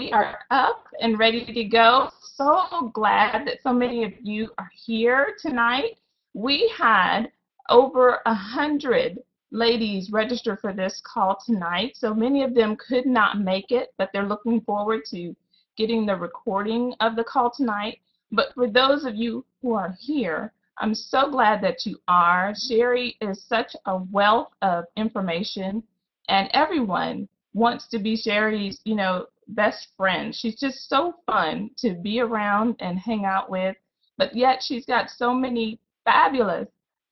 We are up and ready to go. So glad that so many of you are here tonight. We had over 100 ladies register for this call tonight. So many of them could not make it, but they're looking forward to getting the recording of the call tonight. But for those of you who are here, I'm so glad that you are. Shari is such a wealth of information, and everyone wants to be Shari's, best friend. She's just so fun to be around and hang out with, but yet she's got so many fabulous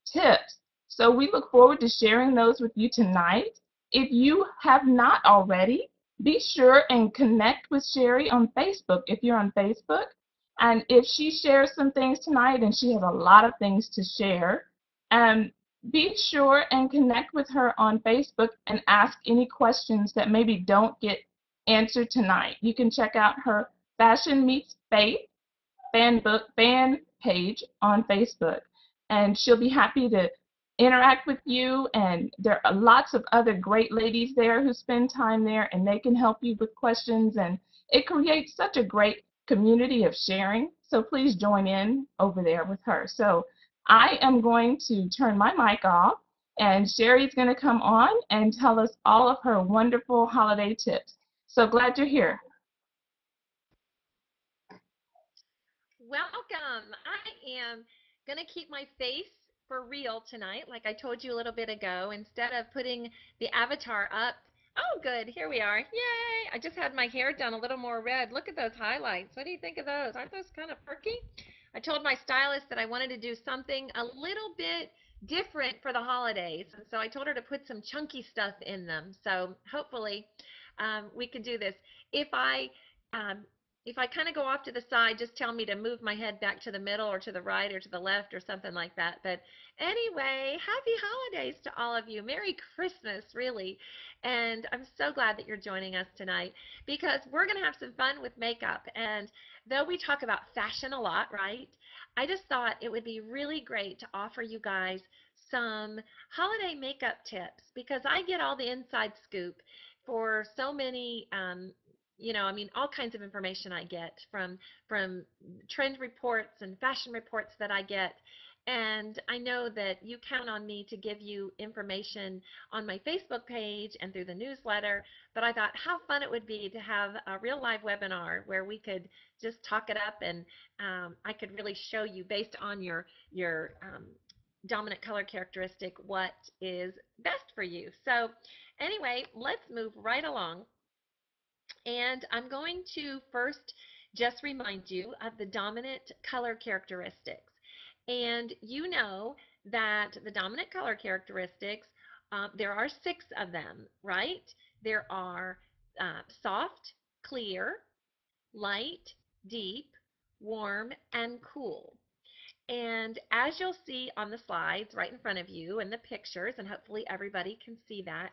tips. So we look forward to sharing those with you tonight. If you have not already, be sure and connect with Shari on Facebook if you're on Facebook. And if she shares some things tonight, and she has a lot of things to share, be sure and connect with her on Facebook and ask any questions that maybe don't get answered tonight. You can check out her Fashion Meets Faith fan page on Facebook, and she'll be happy to interact with you. And there are lots of other great ladies there who spend time there, and they can help you with questions, and it creates such a great community of sharing. So please join in over there with her. So I am going to turn my mic off, and Shari's going to come on and tell us all of her wonderful holiday tips. So glad you're here. Welcome. I am going to keep my face for real tonight, like I told you a little bit ago. Instead of putting the avatar up, oh good, here we are. Yay! I just had my hair done a little more red. Look at those highlights. What do you think of those? Aren't those kind of perky? I told my stylist that I wanted to do something a little bit different for the holidays, and so I told her to put some chunky stuff in them. So hopefully we can do this. If I um, kind of go off to the side, just tell me to move my head back to the middle or to the right or to the left or something like that. But anyway, happy holidays to all of you. Merry Christmas, really. And I'm so glad that you're joining us tonight, because we're going to have some fun with makeup. And though we talk about fashion a lot, right, I just thought it would be really great to offer you guys some holiday makeup tips, because I get all the inside scoop for so many all kinds of information I get from trend reports and fashion reports that I get. And I know that you count on me to give you information on my Facebook page and through the newsletter. But I thought how fun it would be to have a real live webinar where we could just talk it up, and I could really show you, based on your dominant color characteristic, what is best for you. So anyway, let's move right along. And I'm going to first just remind you of the dominant color characteristics. And you know that the dominant color characteristics, there are 6 of them, right? There are soft, clear, light, deep, warm, and cool. And as you'll see on the slides right in front of you and the pictures, and hopefully everybody can see that,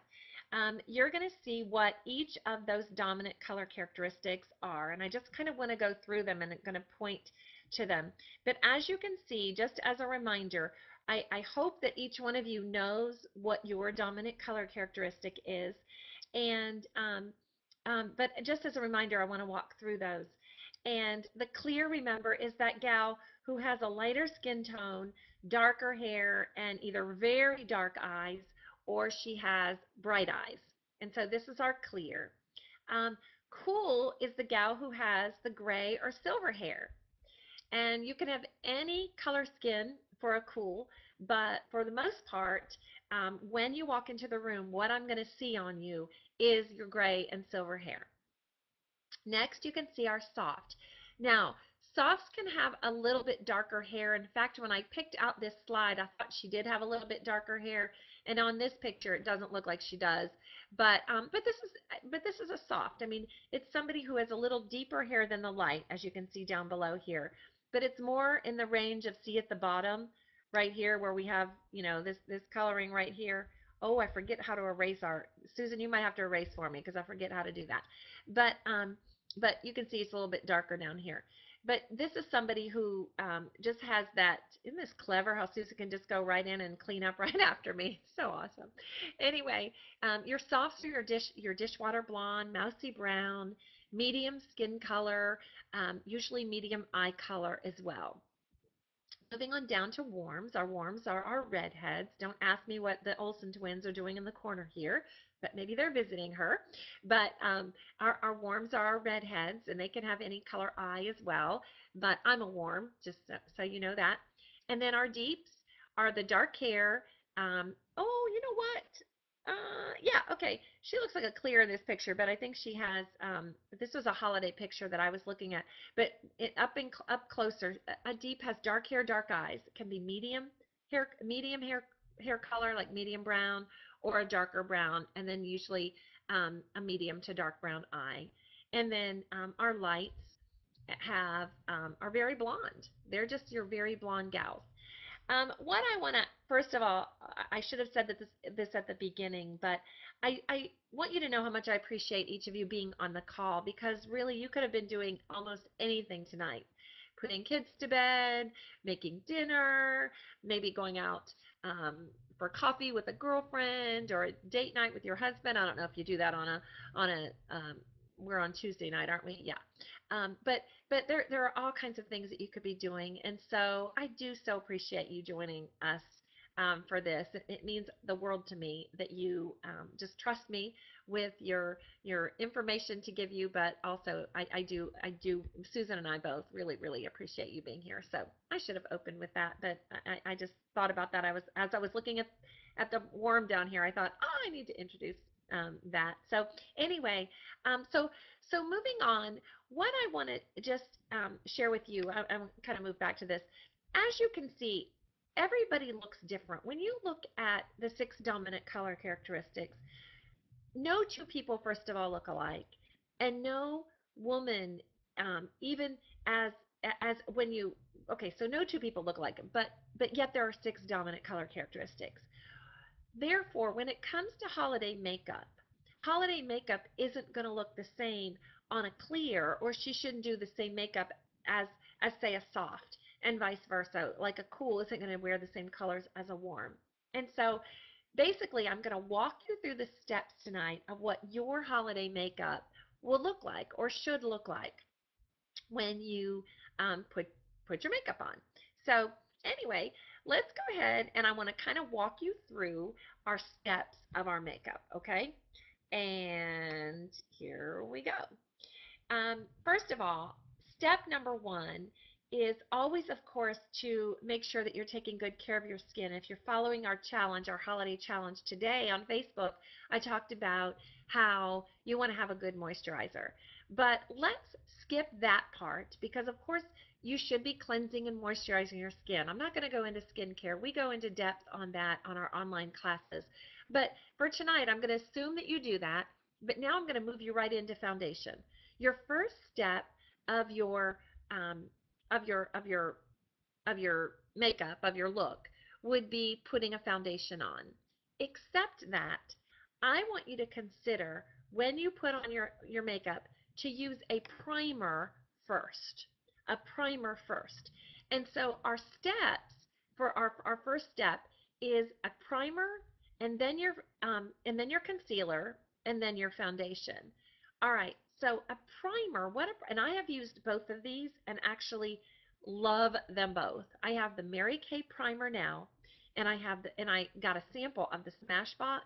you're going to see what each of those dominant color characteristics are. And I just kind of want to go through them, and I'm going to point to them. But as you can see, just as a reminder, I hope that each one of you knows what your dominant color characteristic is. And but just as a reminder, I want to walk through those. And the clear, remember, is that gal who has a lighter skin tone, darker hair, and either very dark eyes, or she has bright eyes. And so this is our clear. Cool is the gal who has the gray or silver hair. And you can have any color skin for a cool, but for the most part, when you walk into the room, what I'm going to see on you is your gray and silver hair. Next, you can see our soft. Now, softs can have a little bit darker hair. In fact, when I picked out this slide, I thought she did have a little bit darker hair, and on this picture, it doesn't look like she does. But this is a soft. I mean, it's somebody who has a little deeper hair than the light, as you can see down below here. But it's more in the range of, see at the bottom, right here, where we have, this coloring right here. Oh, I forget how to erase our. Susan, you might have to erase for me because I forget how to do that. But you can see it's a little bit darker down here. But this is somebody who just has that. Isn't this clever how Susan can just go right in and clean up right after me? So awesome. Anyway, your softs are your dishwater blonde, mousy brown, medium skin color, usually medium eye color as well. Moving on down to warms. Our warms are our redheads. Don't ask me what the Olsen twins are doing in the corner here, but maybe they're visiting her. But our warms are our redheads, and they can have any color eye as well. But I'm a warm, just so you know that. And then our deeps are the dark hair. Oh, you know what? Yeah, okay. She looks like a clear in this picture, but I think she has, this was a holiday picture that I was looking at. But up closer, a deep has dark hair, dark eyes. It can be medium hair color, like medium brown, or a darker brown, and then usually a medium to dark brown eye. And then our lights are very blonde. They're just your very blonde gals. What I want to, first of all, I should have said this at the beginning, but I want you to know how much I appreciate each of you being on the call, because really you could have been doing almost anything tonight. Putting kids to bed, making dinner, maybe going out for coffee with a girlfriend, or a date night with your husband. I don't know if you do that on a we're on Tuesday night, aren't we? Yeah. But there are all kinds of things that you could be doing, and so I do so appreciate you joining us for this. It means the world to me that you just trust me with your information to give you, but also I do Susan and I both really appreciate you being here. So I should have opened with that, but I just thought about that. As I was looking at the worm down here, I thought, oh, I need to introduce that. So anyway, so moving on, what I want to just share with you, I'm kind of move back to this. As you can see, everybody looks different. When you look at the 6 dominant color characteristics, no two people, first of all, look alike, and no woman, even as when you, okay, so no two people look alike, but yet there are 6 dominant color characteristics. Therefore, when it comes to holiday makeup isn't going to look the same on a clear, or she shouldn't do the same makeup as say a soft, and vice versa. Like a cool isn't going to wear the same colors as a warm. And so basically, I'm going to walk you through the steps tonight of what your holiday makeup will look like, or should look like, when you put your makeup on. So anyway, let's go ahead, and I want to kind of walk you through our steps of our makeup, okay? And here we go. First of all, step number 1 is always, of course, to make sure that you're taking good care of your skin. If you're following our challenge, our holiday challenge today on Facebook, I talked about how you want to have a good moisturizer. But let's skip that part, because of course you should be cleansing and moisturizing your skin. I'm not going to go into skincare. We go into depth on that on our online classes. But for tonight, I'm going to assume that you do that. But now I'm going to move you right into foundation. Your first step of your of your of your of your makeup, of your look, would be putting a foundation on. Except that I want you to consider, when you put on your makeup, to use a primer first. A primer first. And so our steps for our first step is a primer, and then your concealer, and then your foundation. All right, so a primer, and I have used both of these and actually love them both. I have the Mary Kay primer now, and I got a sample of the Smashbox,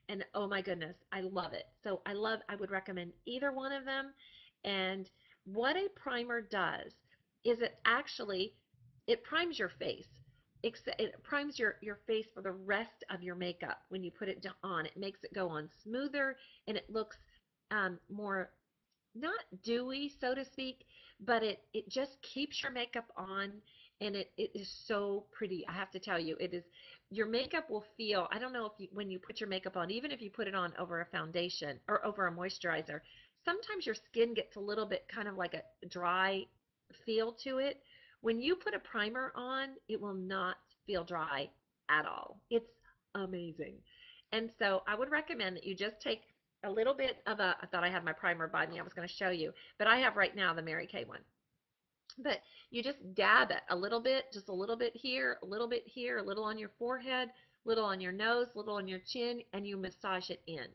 and oh my goodness, I love it. So I would recommend either one of them. And what a primer does is it primes your face. It primes your face for the rest of your makeup. When you put it on, it makes it go on smoother, and it looks more, not dewy, so to speak, but it just keeps your makeup on, and it is so pretty. I have to tell you, it is, your makeup will feel, I don't know if when you put your makeup on, even if you put it on over a foundation or over a moisturizer, sometimes your skin gets a little bit kind of like a dry feel to it. When you put a primer on, it will not feel dry at all. It's amazing. And so I would recommend that you just take a little bit of I thought I had my primer by me, I was going to show you, but I have right now the Mary Kay one. But you just dab it a little bit, just a little bit here, a little bit here, a little on your forehead, a little on your nose, a little on your chin, and you massage it in.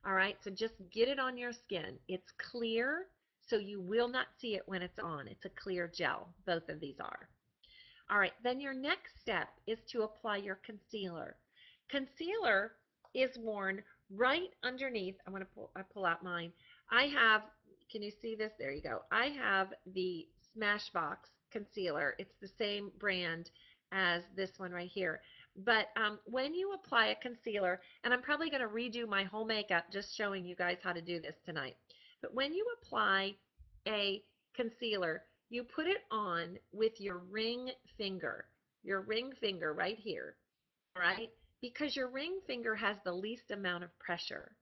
All right, so just get it on your skin. It's clear, so you will not see it when it's on. It's a clear gel. Both of these are. All right, then your next step is to apply your concealer. Concealer is worn right underneath. I'm going to pull out mine. I have, can you see this? There you go. I have the Smashbox concealer. It's the same brand as this one right here. But when you apply a concealer, and I'm probably going to redo my whole makeup just showing you guys how to do this tonight. But when you apply a concealer, you put it on with your ring finger right here, all right? Because your ring finger has the least amount of pressure.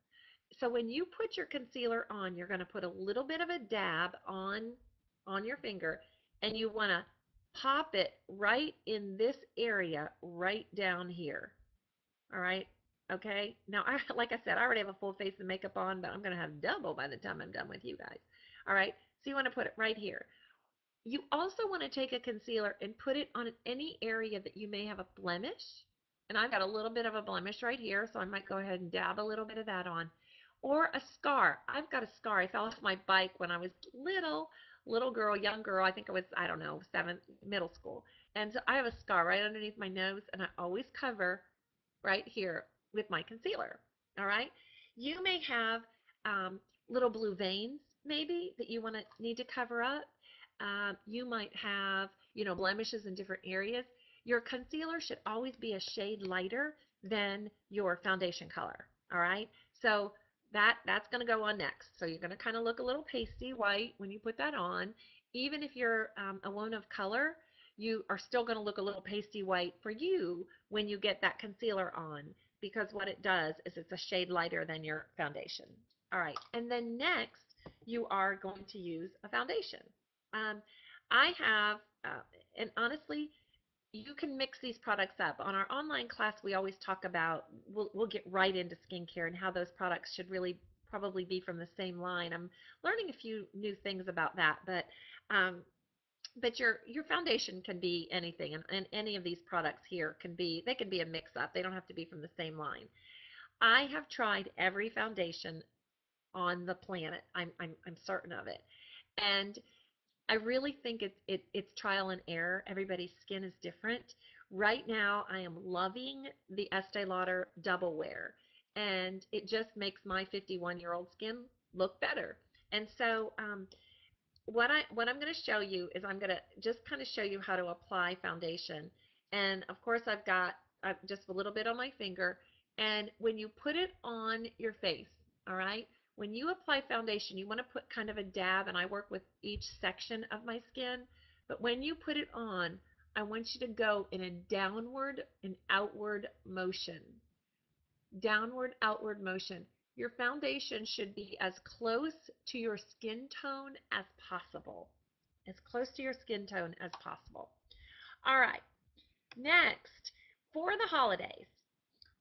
So when you put your concealer on, you're going to put a little bit of a dab on your finger, and you want to pop it right in this area right down here. All right? Okay? Now, like I said, I already have a full face of makeup on, but I'm going to have double by the time I'm done with you guys. All right? So you want to put it right here. You also want to take a concealer and put it on any area that you may have a blemish. And I've got a little bit of a blemish right here, so I might go ahead and dab a little bit of that on. Or a scar. I've got a scar. I fell off my bike when I was little girl, young girl. I think I was, I don't know, middle school. And so I have a scar right underneath my nose, and I always cover right here with my concealer. All right? You may have little blue veins, maybe, that you need to cover up. You might have, blemishes in different areas. Your concealer should always be a shade lighter than your foundation color. All right? So that's going to go on next. So you're going to kind of look a little pasty white when you put that on. Even if you're a woman of color, you are still going to look a little pasty white for you when you get that concealer on, because what it does is it's a shade lighter than your foundation. All right, and then next you are going to use a foundation. I have, and honestly, you can mix these products up. On our online class, we always talk about, we'll get right into skincare and how those products should really probably be from the same line. I'm learning a few new things about that, but your foundation can be anything, and any of these products here can be a mix-up. They don't have to be from the same line. I have tried every foundation on the planet. I'm certain of it, and I really think it's trial and error. Everybody's skin is different. Right now, I am loving the Estee Lauder Double Wear, and it just makes my 51-year-old skin look better. And so what I'm going to show you is I'm going to just kind of show you how to apply foundation. And of course, I've got just a little bit on my finger. And when you put it on your face, all right, when you apply foundation, you want to put kind of a dab, and I work with each section of my skin. But when you put it on, I want you to go in a downward and outward motion. Downward, outward motion. Your foundation should be as close to your skin tone as possible. As close to your skin tone as possible. All right. Next, for the holidays,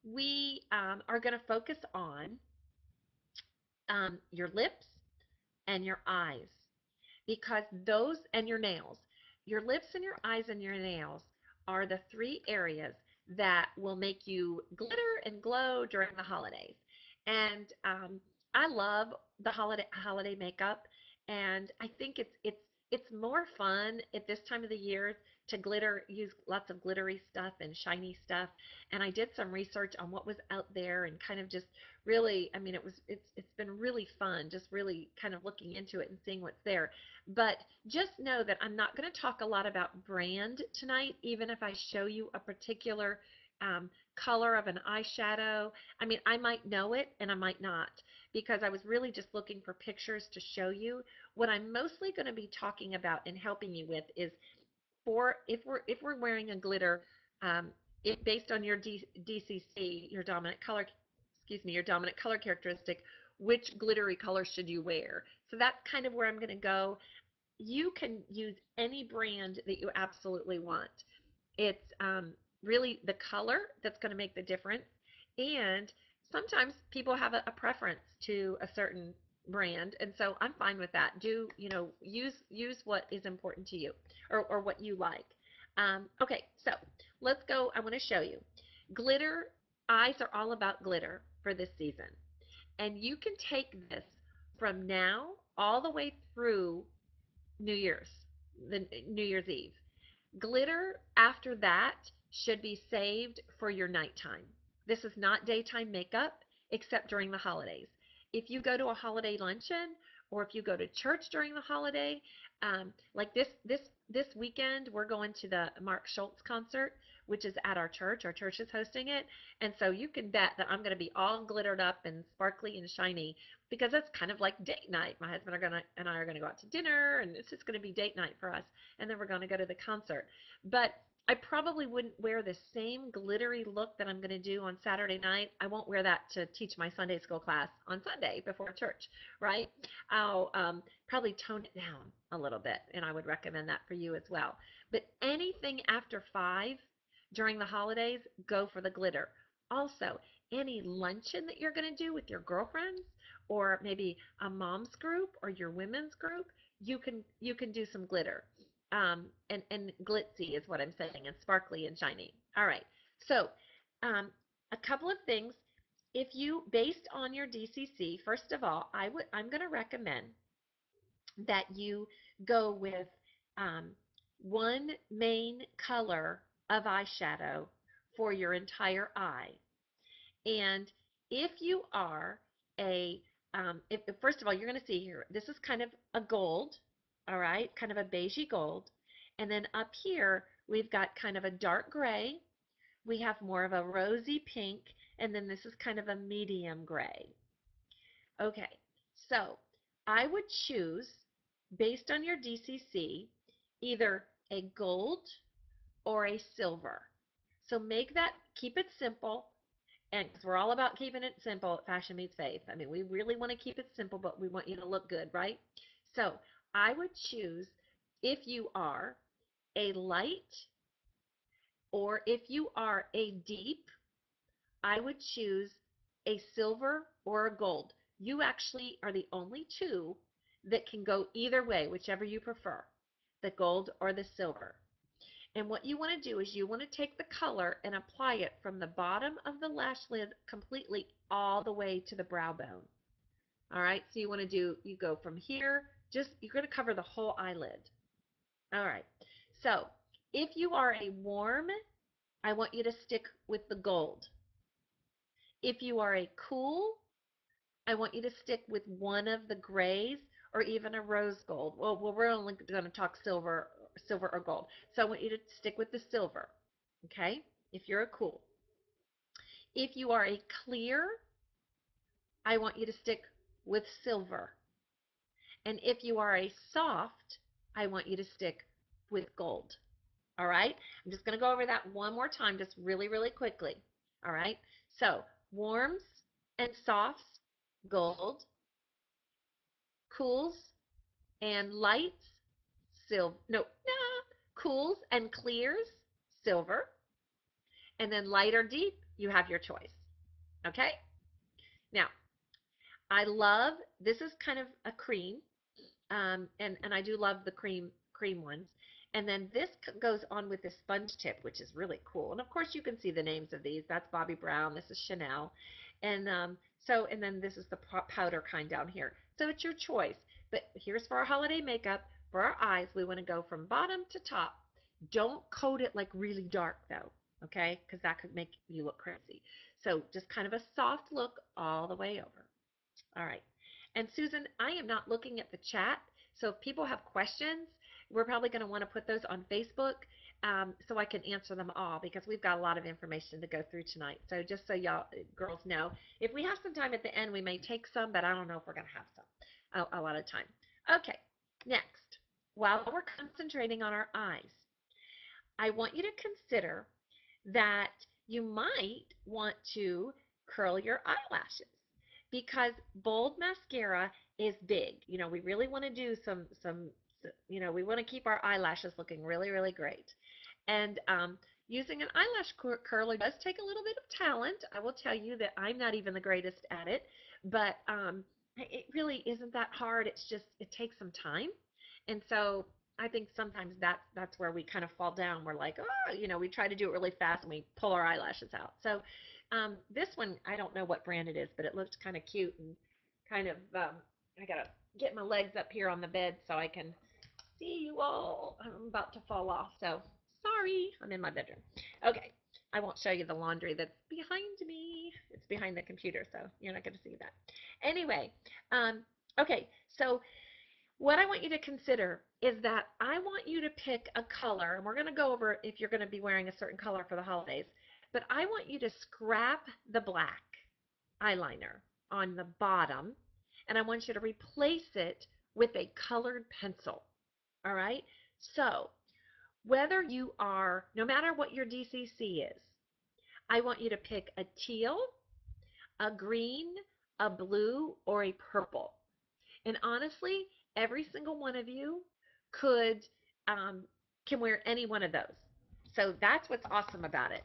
we are going to focus on your lips and your eyes, because those, and your nails. Your lips and your eyes and your nails are the three areas that will make you glitter and glow during the holidays. And I love the holiday makeup, and I think it's more fun at this time of the year to use lots of glittery stuff and shiny stuff. And I did some research on what was out there, and kind of just really, I mean, it's been really fun just really kind of looking into it and seeing what's there. But just know that I'm not going to talk a lot about brand tonight, even if I show you a particular color of an eyeshadow. I mean, I might know it and I might not, because I was really just looking for pictures to show you. What I'm mostly going to be talking about and helping you with is, if we're wearing a glitter, based on your DCC, your dominant color, your dominant color characteristic, which glittery color should you wear? So that's kind of where I'm going to go. You can use any brand that you absolutely want. It's really the color that's going to make the difference. And sometimes people have a preference to a certain brand, and so I'm fine with that. Use what is important to you, or what you like. Okay, so let's go. I want to show you. Glitter, eyes are all about glitter for this season. And you can take this from now all the way through New Year's, the New Year's Eve. Glitter after that should be saved for your nighttime. This is not daytime makeup except during the holidays. If you go to a holiday luncheon or if you go to church during the holiday, like this weekend, we're going to the Mark Schultz concert, which is at our church. Our church is hosting it, and so you can bet that I'm going to be all glittered up and sparkly and shiny because it's kind of like date night. My husband and I are gonna go out to dinner, and it's just going to be date night for us, and then we're going to go to the concert. But I probably wouldn't wear the same glittery look that I'm going to do on Saturday night. I won't wear that to teach my Sunday school class on Sunday before church, right? I'll probably tone it down a little bit, and I would recommend that for you as well. But anything after 5 during the holidays, go for the glitter. Also, any luncheon that you're going to do with your girlfriends or maybe a mom's group or your women's group, you can do some glitter. And glitzy is what I'm saying, and sparkly and shiny. All right. So, a couple of things. If you, based on your DCC, first of all, I'm going to recommend that you go with um, one main color of eyeshadow for your entire eye. And if you are first of all, you're going to see here, this is kind of a gold, all right, kind of a beigey gold. And then up here, we've got kind of a dark gray. We have more of a rosy pink, and then this is kind of a medium gray. Okay, so I would choose, based on your DCC, either a gold or a silver. So keep it simple, and because we're all about keeping it simple at Fashion Meets Faith. I mean, we really want to keep it simple, but we want you to look good, right? So I would choose, if you are a light or if you are a deep, I would choose a silver or a gold. You actually are the only two that can go either way, whichever you prefer, the gold or the silver. And what you want to do is you want to take the color and apply it from the bottom of the lash lid completely all the way to the brow bone. All right, so you go from here, you're going to cover the whole eyelid. All right, so if you are a warm, I want you to stick with the gold. If you are a cool, I want you to stick with one of the grays or even a rose gold. Well, we're only going to talk silver or gold. So I want you to stick with the silver, okay, if you're a cool. If you are a clear, I want you to stick with silver. And if you are a soft, I want you to stick with gold. All right? I'm just going to go over that one more time, just really, really quickly. All right? So, warms and softs, gold. Cools and lights, silver. No, cools and clears, silver. And then light or deep, you have your choice. Okay? Now, this is kind of a cream, and I do love the cream ones. And then this goes on with the sponge tip, which is really cool. And of course, you can see the names of these. That's Bobbi Brown. This is Chanel. And and then this is the powder kind down here. So it's your choice. But here's for our holiday makeup. For our eyes, we want to go from bottom to top. Don't coat it like really dark, though, okay? Because that could make you look crazy. So just kind of a soft look all the way over. All right. And Susan, I am not looking at the chat, so if people have questions, we're probably going to want to put those on Facebook so I can answer them all, because we've got a lot of information to go through tonight. So just so y'all girls know, if we have some time at the end, we may take some, but I don't know if we're going to have some a lot of time. Okay, next, while we're concentrating on our eyes, I want you to consider that you might want to curl your eyelashes, because bold mascara is big. You know, we really want to do we want to keep our eyelashes looking really, really great. And using an eyelash curler does take a little bit of talent. I will tell you that I'm not even the greatest at it, but it really isn't that hard. It's just, it takes some time. And so I think sometimes that's where we kind of fall down. We're like, oh, we try to do it really fast and we pull our eyelashes out. So this one, I don't know what brand it is, but it looks kind of cute and kind of, I got to get my legs up here on the bed so I can see you all. I'm about to fall off, so sorry. I'm in my bedroom. Okay, I won't show you the laundry that's behind me. It's behind the computer, so you're not going to see that. Anyway, okay, so what I want you to consider is that I want you to pick a color, and we're going to go over if you're going to be wearing a certain color for the holidays, but I want you to scrap the black eyeliner on the bottom, and I want you to replace it with a colored pencil. All right? So, whether you are, no matter what your DCC is, I want you to pick a teal, a green, a blue, or a purple. And honestly, every single one of you could can wear any one of those. So that's what's awesome about it.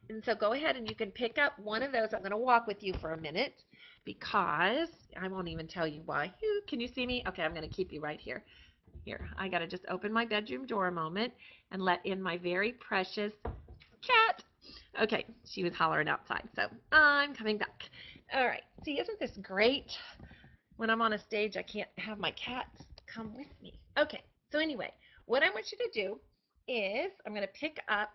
And so go ahead and you can pick up one of those. I'm going to walk with you for a minute because I won't even tell you why. Can you see me? Okay, I'm going to keep you right here. Here, I got to just open my bedroom door a moment and let in my very precious cat. Okay, she was hollering outside, so I'm coming back. All right, see, isn't this great? When I'm on a stage, I can't have my cats come with me. Okay, so anyway, what I want you to do is I'm going to pick up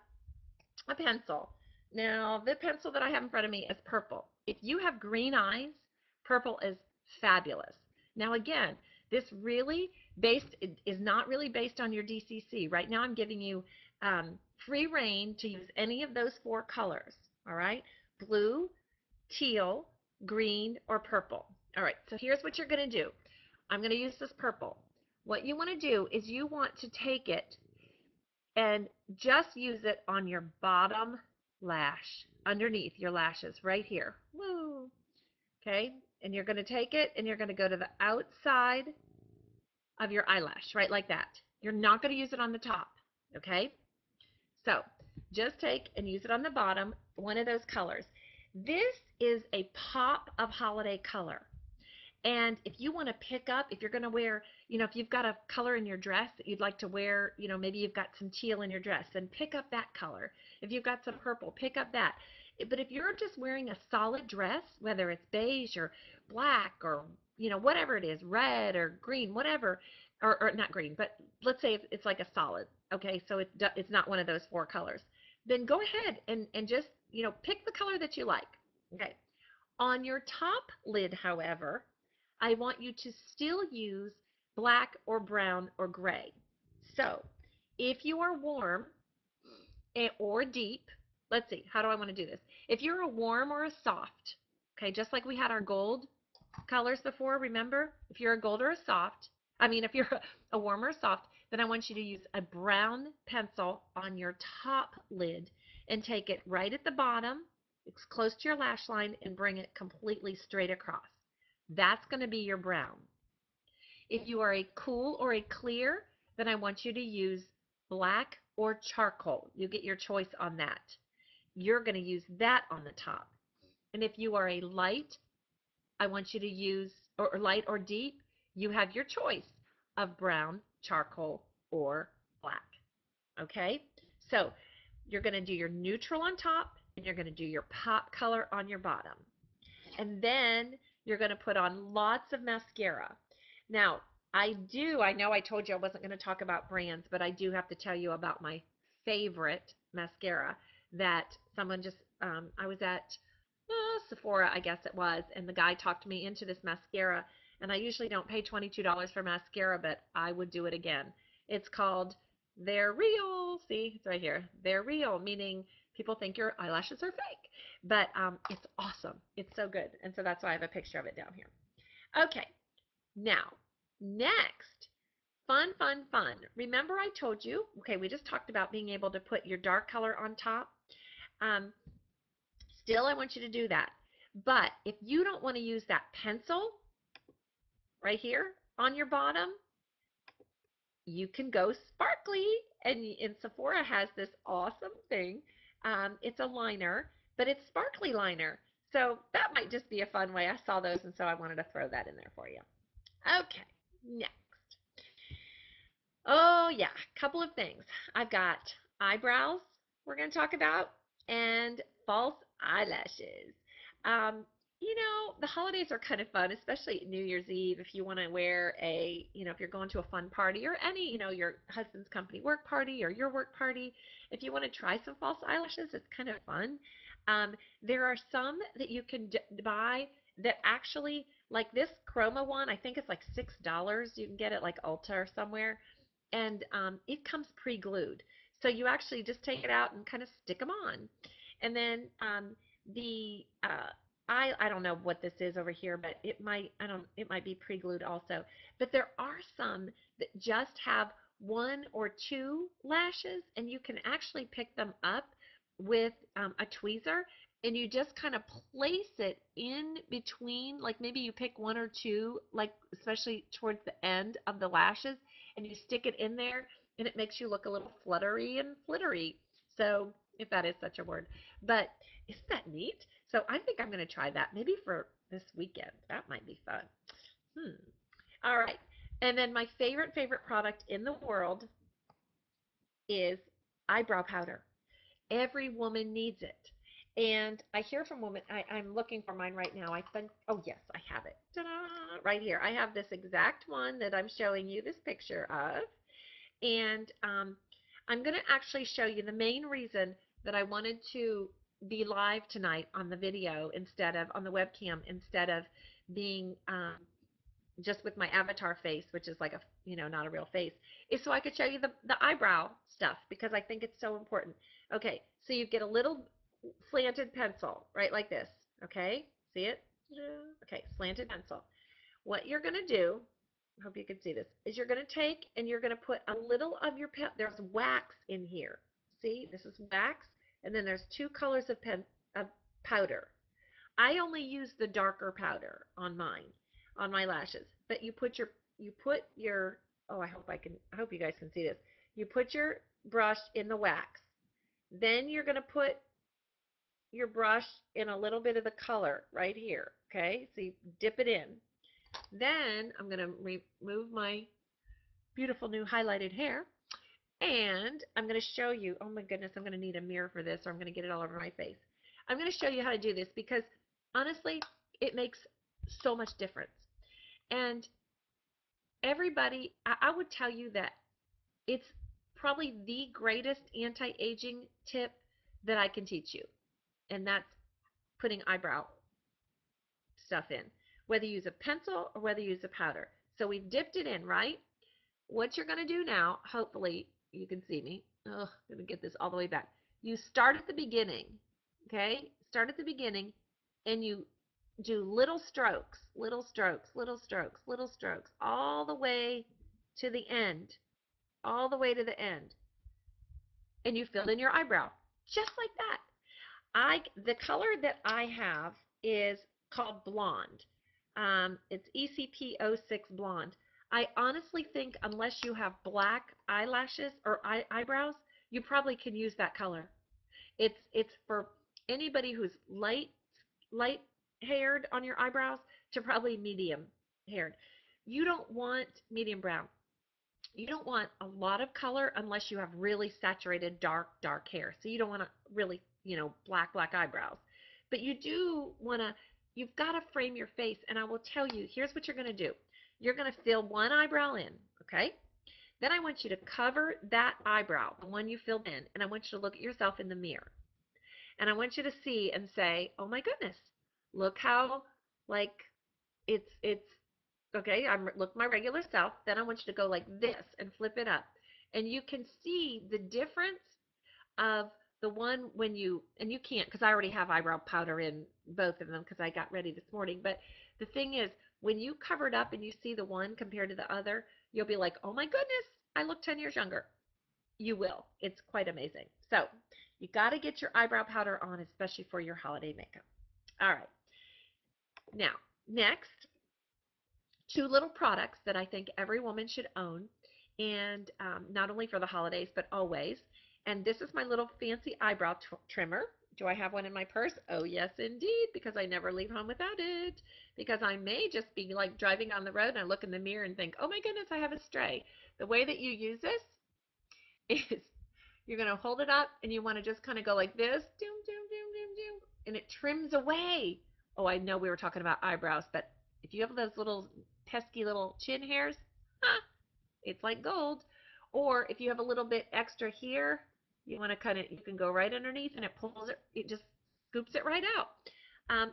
a pencil. Now, the pencil that I have in front of me is purple. If you have green eyes, purple is fabulous. Now, again, this really is not really based on your DCC. Right now, I'm giving you free reign to use any of those 4 colors, all right? Blue, teal, green, or purple. All right, so here's what you're going to do. I'm going to use this purple. What you want to do is you want to take it and just use it on your bottom lash, underneath your lashes, right here. Woo! Okay, and you're going to take it and you're going to go to the outside of your eyelash, right like that. You're not going to use it on the top, okay? So just take and use it on the bottom, one of those colors. This is a pop of holiday color. And if you want to pick up, if you're going to wear, if you've got a color in your dress that you'd like to wear, maybe you've got some teal in your dress, then pick up that color. If you've got some purple, pick up that. But if you're just wearing a solid dress, whether it's beige or black or, whatever it is, red or green, whatever, or not green, but let's say it's like a solid, okay, so it's not one of those 4 colors, then go ahead and just, pick the color that you like, okay. On your top lid, however, I want you to still use black or brown or gray. So if you are warm or deep, let's see, how do I want to do this? If you're a warm or a soft, okay, just like we had our gold colors before, remember? If you're a gold or a soft, if you're a warm or a soft, then I want you to use a brown pencil on your top lid and take it right at the bottom, it's close to your lash line, and bring it completely straight across. That's going to be your brown. If you are a cool or a clear, then I want you to use black or charcoal. You get your choice on that. You're going to use that on the top. And if you are a light, I want you to use, or light or deep, you have your choice of brown, charcoal, or black. Okay? So you're going to do your neutral on top, and you're going to do your pop color on your bottom. And then you're going to put on lots of mascara. Now, I know I told you I wasn't going to talk about brands, but I do have to tell you about my favorite mascara that someone just, I was at Sephora, I guess it was, and the guy talked me into this mascara, and I usually don't pay $22 for mascara, but I would do it again. It's called They're Real. See, it's right here. They're Real, meaning people think your eyelashes are fake, but it's awesome. It's so good, and so that's why I have a picture of it down here. Okay, now, next, fun, fun, fun. Remember I told you, okay, we just talked about being able to put your dark color on top. Still, I want you to do that. But if you don't want to use that pencil right here on your bottom, you can go sparkly. And Sephora has this awesome thing. It's a liner, but it's sparkly liner. So that might just be a fun way. I saw those, and so I wanted to throw that in there for you. Okay, next. Oh, yeah, a couple of things. I've got eyebrows we're going to talk about and false eyelashes. The holidays are kind of fun, especially New Year's Eve if you want to wear if you're going to a fun party or any, your husband's company work party or your work party. If you want to try some false eyelashes, it's kind of fun. There are some that you can buy that actually, like this chroma one, I think it's like $6. You can get it like Ulta or somewhere, and it comes pre-glued. So you actually just take it out and kind of stick them on. And then the I don't know what this is over here, but it might be pre-glued also. But there are some that just have one or two lashes, and you can actually pick them up with a tweezer, and you just kind of place it in between, like maybe you pick one or two, like especially towards the end of the lashes, and you stick it in there, and it makes you look a little fluttery and flittery. So, if that is such a word. But isn't that neat? So I think I'm going to try that maybe for this weekend. That might be fun. All right. And then my favorite product in the world is eyebrow powder. Every woman needs it. And I hear from women, I'm looking for mine right now. I think, oh yes, I have it. Ta-da! Right here. I have this exact one that I'm showing you this picture of. And I'm going to actually show you the main reason that I wanted to be live tonight on the video instead of on the webcam, instead of being just with my avatar face, which is like not a real face, is so I could show you the eyebrow stuff, because I think it's so important. Okay, so you get a little slanted pencil, right, like this. Okay, see it? Okay, slanted pencil. What you're going to do, I hope you can see this, is you're going to take and you're going to put a little of your pen. There's wax in here. See, this is wax, and then there's two colors of powder. I only use the darker powder on mine, on my lashes. But you put your oh, I hope you guys can see this. You put your brush in the wax. Then you're going to put your brush in a little bit of the color right here. Okay, so you dip it in. Then I'm going to remove my beautiful new highlighted hair, and I'm going to show you, oh my goodness, I'm going to need a mirror for this, or I'm going to get it all over my face. I'm going to show you how to do this, because honestly, it makes so much difference. And everybody, I would tell you that it's probably the greatest anti-aging tip that I can teach you, and that's putting eyebrow stuff in, whether you use a pencil or whether you use a powder. So we've dipped it in, right? What you're going to do now, hopefully you can see me. Oh, I'm going to get this all the way back. You start at the beginning, okay? Start at the beginning, and you do little strokes, little strokes, little strokes, little strokes, all the way to the end, all the way to the end. And you fill in your eyebrow, just like that. The color that I have is called blonde. It's ECP06 blonde. I honestly think unless you have black eyelashes or eyebrows, you probably can use that color. It's for anybody who's light haired on your eyebrows to probably medium haired. You don't want medium brown. You don't want a lot of color unless you have really saturated dark hair. So you don't want to really, black eyebrows. But you do want to, you've got to frame your face. And I will tell you, here's what you're going to do. You're going to fill one eyebrow in, okay? Then I want you to cover that eyebrow, the one you filled in, and I want you to look at yourself in the mirror. And I want you to see and say, oh my goodness, look how, like, it's okay, look my regular self. Then I want you to go like this and flip it up. And you can see the difference of the one when you, and you can't because I already have eyebrow powder in both of them because I got ready this morning. But the thing is, when you cover it up and you see the one compared to the other, you'll be like, oh my goodness, I look 10 years younger. You will. It's quite amazing. So you got to get your eyebrow powder on, especially for your holiday makeup. All right. Now, next, two little products that I think every woman should own, and not only for the holidays, but always. And this is my little fancy eyebrow trimmer. Do I have one in my purse? Oh, yes, indeed, because I never leave home without it. Because I may just be like driving on the road and I look in the mirror and think, oh my goodness, I have a stray. The way that you use this is you're going to hold it up and you want to just kind of go like this, doom, doom, doom, doom, doom, and it trims away Oh, I know we were talking about eyebrows, but if you have those little pesky little chin hairs, it's like gold. Or if you have a little bit extra here, you want to you can go right underneath and it pulls it, it just scoops it right out.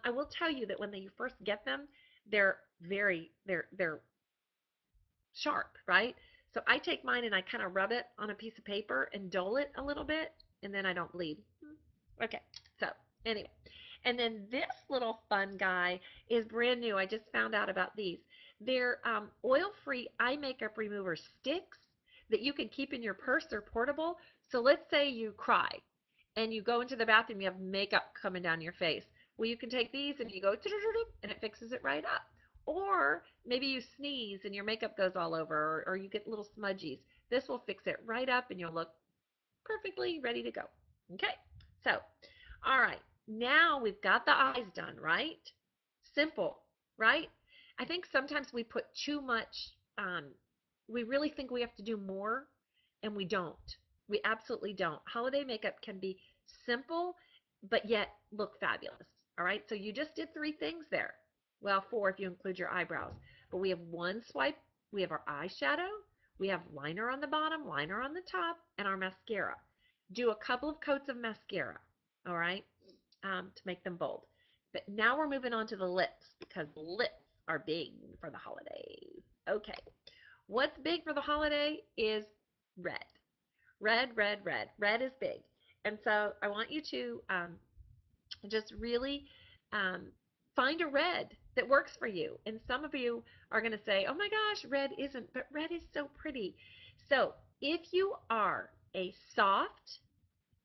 I will tell you that when you first get them, they're they're sharp, right? So I take mine and I kind of rub it on a piece of paper and dole it a little bit, and then I don't bleed. Okay, so anyway. And then this little fun guy is brand new. I just found out about these. They're oil-free eye makeup remover sticks that you can keep in your purse. They're portable. So let's say you cry and you go into the bathroom, you have makeup coming down your face. Well, you can take these and you go and it fixes it right up. Or maybe you sneeze and your makeup goes all over, or you get little smudgies. This will fix it right up and you'll look perfectly ready to go. Okay, so all right, now we've got the eyes done, right? Simple, right? I think sometimes we put too much, we really think we have to do more, and we don't. We absolutely don't. Holiday makeup can be simple, but yet look fabulous. All right, so you just did 3 things there. Well, 4 if you include your eyebrows. But we have one swipe. We have our eyeshadow. We have liner on the bottom, liner on the top, and our mascara. Do a couple of coats of mascara, all right, to make them bold. But now we're moving on to the lips because lips are big for the holidays. Okay, what's big for the holiday is red. Red, red, red. Red is big. And so I want you to just really um, find a red that works for you. And some of you are going to say, oh my gosh, red isn't, but red is so pretty. So if you are a soft,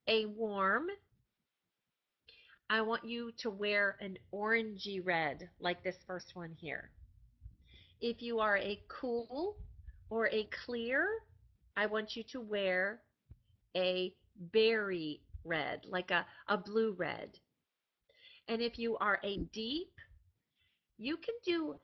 a warm, I want you to wear an orangey red like this first one here. If you are a cool or a clear, I want you to wear a berry red, like a blue red. And if you are a deep, you can do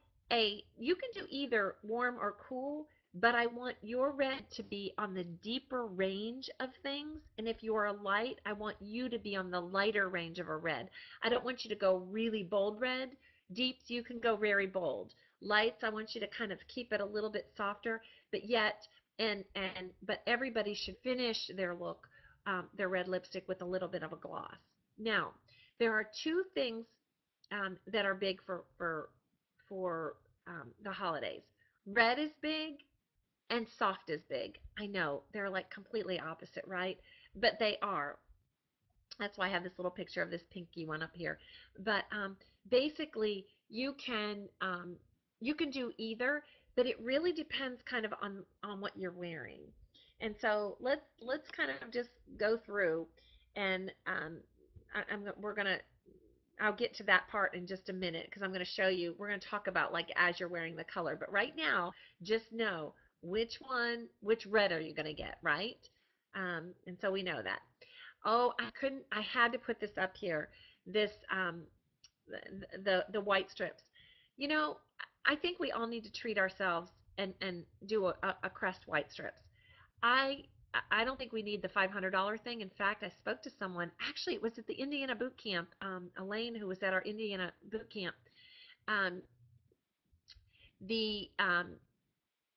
either warm or cool, but I want your red to be on the deeper range of things. And if you are a light, I want you to be on the lighter range of a red. I don't want you to go really bold red. Deeps, you can go very bold. Lights, I want you to kind of keep it a little bit softer, but yet, but everybody should finish their look, their red lipstick with a little bit of a gloss. Now, there are 2 things that are big for the holidays. Red is big and soft is big. I know they're like completely opposite, right? But they are. That's why I have this little picture of this pinky one up here. But basically, you can do either, but it really depends kind of on what you're wearing. And so let's kind of just go through, and we're gonna I'll get to that part in just a minute because I'm going to show you. We're going to talk about like as you're wearing the color. But right now, just know which red are you going to get, right? And so we know that. Oh, I had to put this up here. This, the white strips. You know, I think we all need to treat ourselves and do a crest white strips. I I don't think we need the $500 thing. In fact, I spoke to someone. Actually, it was at the Indiana boot camp. Elaine, who was at our Indiana boot camp. Um, the